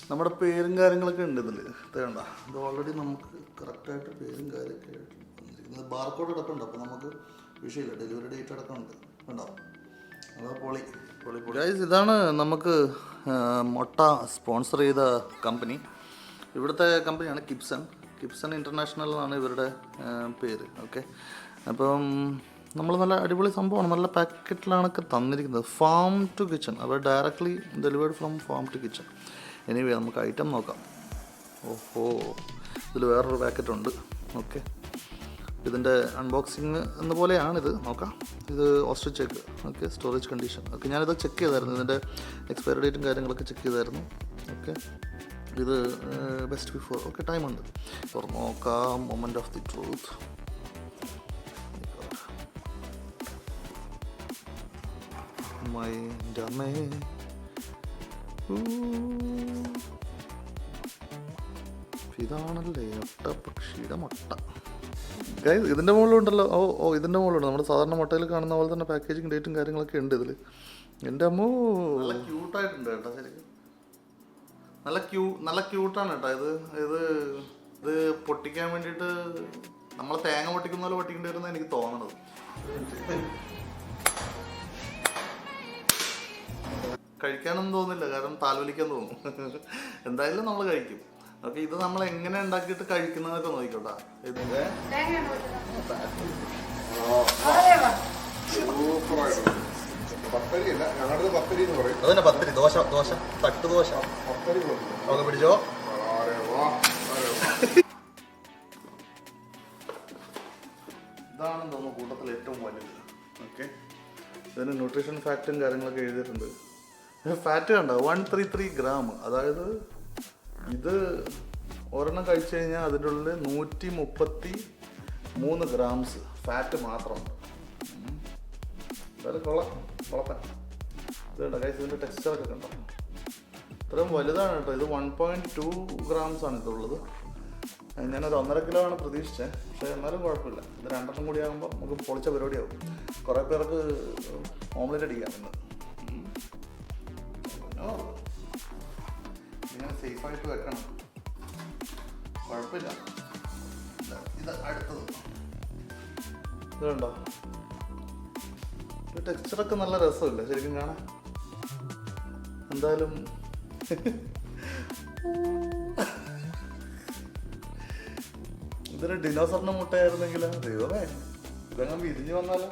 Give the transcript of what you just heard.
നമ്മുടെ പേരും കാര്യങ്ങളൊക്കെ ഉണ്ട് ഇതിൽ. വേണ്ട, ഇത് ഓൾറെഡി നമുക്ക് കറക്റ്റായിട്ട് പേരും കാര്യമൊക്കെ ആയിട്ട് ബാർകോഡ് അടക്കമുണ്ട്. അപ്പോൾ നമുക്ക് വിഷയമില്ല, ഡെലിവറി ഡേറ്റ് അടക്കമുണ്ട്. ഉണ്ടാവും. അത് പൊളി പൊളി പൊളി. ഗൈസ്, ഇതാണ് നമുക്ക് മുട്ട സ്പോൺസർ ചെയ്ത കമ്പനി. ഇവിടുത്തെ കമ്പനിയാണ് കിപ്സൺ ഇൻ്റർനാഷണൽ എന്നാണ് ഇവരുടെ പേര്. ഓക്കെ, അപ്പം നമ്മൾ നല്ല അടിപൊളി സംഭവമാണ്. നല്ല പാക്കറ്റിലാണൊക്കെ തന്നിരിക്കുന്നത്. ഫാം ടു കിച്ചൺ, അവർ directly delivered from farm to kitchen. Anyway, നമുക്ക് ഐറ്റം നോക്കാം. ഓഹോ, ഇതിൽ വേറൊരു പാക്കറ്റുണ്ട്. ഓക്കെ, ഇതിൻ്റെ അൺബോക്സിങ് എന്ന പോലെയാണിത്. നോക്കാം. ഇത് ostrich egg. Okay, storage condition. Okay, ഞാനിത് ചെക്ക് ചെയ്തായിരുന്നു. ഇതിൻ്റെ എക്സ്പയറി ഡേറ്റും കാര്യങ്ങളൊക്കെ ചെക്ക് ചെയ്തായിരുന്നു. ഓക്കെ, ഇത് ബെസ്റ്റ് ബിഫോർ. ഓക്കെ, ടൈമുണ്ട്. തുറന്ന് നോക്കാം. Moment of the truth. ഇതാണല്ലേ ഒട്ടപ്പക്ഷിയുടെ മുട്ട. ഗൈസ്, ഇതിൻ്റെ മുകളിലുണ്ടല്ലോ. ഇതിൻ്റെ മുകളിലുണ്ട്. നമ്മുടെ സാധാരണ മുട്ടയിൽ കാണുന്ന പോലെ തന്നെ പാക്കേജിങ് ഡേറ്റും കാര്യങ്ങളൊക്കെ ഉണ്ട് ഇതിൽ. എൻ്റെ അമ്മോ, നല്ല ക്യൂട്ടായിട്ടുണ്ട് കേട്ടോ. ശരിക്കും നല്ല ക്യൂട്ടാണ് കേട്ടോ. ഇത് പൊട്ടിക്കാൻ വേണ്ടിയിട്ട് നമ്മൾ തേങ്ങ പൊട്ടിക്കുന്ന പോലെ പൊട്ടിക്കേണ്ടി വരുന്ന എനിക്ക് തോന്നണത്. കഴിക്കാനൊന്നും തോന്നില്ല, കാരണം താലോലിക്കാൻ തോന്നും. എന്തായാലും നമ്മൾ കഴിക്കും. ഓക്കെ, ഇത് നമ്മൾ എങ്ങനെ ഉണ്ടാക്കിയിട്ട് കഴിക്കുന്നതൊക്കെ നോക്കിക്കോട്ടാ. ഇതിന്റെ അതന്നെ പത്തിരി, ദോശ, തട്ട് ദോശ. ഓക്കെ, പിടിച്ചോ. ഇതാണെന്ന് തോന്നുന്നു കൂട്ടത്തിൽ ഏറ്റവും വലുത്. ഓക്കെ, ഇതിന് ന്യൂട്രീഷൻ ഫാക്റ്റും കാര്യങ്ങളൊക്കെ എഴുതിയിട്ടുണ്ട്. ഫാറ്റ് കണ്ടോ, 133 ഗ്രാം. അതായത് ഇത് ഒരെണ്ണം കഴിച്ചു കഴിഞ്ഞാൽ അതിൻ്റെ ഉള്ളിൽ 133 ഗ്രാംസ് ഫാറ്റ് മാത്രമുണ്ട്. എന്തായാലും കൊളത്താൻ. ഇത് കണ്ടോ ഗൈസ്, ഇതിൻ്റെ ടെക്സ്ചറൊക്കെ കണ്ടോ, ഇത്രയും വലുതാണ് കേട്ടോ. ഇത് 1.2 ഗ്രാംസ് ആണ് ഇതുള്ളത്. ഞാനൊരു 1.5 കിലോ ആണ് പ്രതീക്ഷിച്ചത്. പക്ഷേ എന്നാലും കുഴപ്പമില്ല. ഇത് 2 കൂടി ആകുമ്പോൾ നമുക്ക് പൊളിച്ച പരിപാടിയാവും. കുറേ പേർക്ക് ഓംലെറ്റ് അടിക്കാം ഇന്ന്. ഇങ്ങനെ സേഫായിട്ട് വെക്കണം, കുഴപ്പമില്ല. ഇത് അടുത്തത് ഇത് കണ്ടോ, ഈ ടെക്സ്ചറൊക്കെ നല്ല രസമില്ല ശരിക്കും കാണാൻ. എന്തായാലും ഇതൊരു ഡിനോസറിൻ്റെ മുട്ടയായിരുന്നെങ്കിൽ ദൈവമേ, ഇതങ്ങ് വിരിഞ്ഞു വന്നാലോ.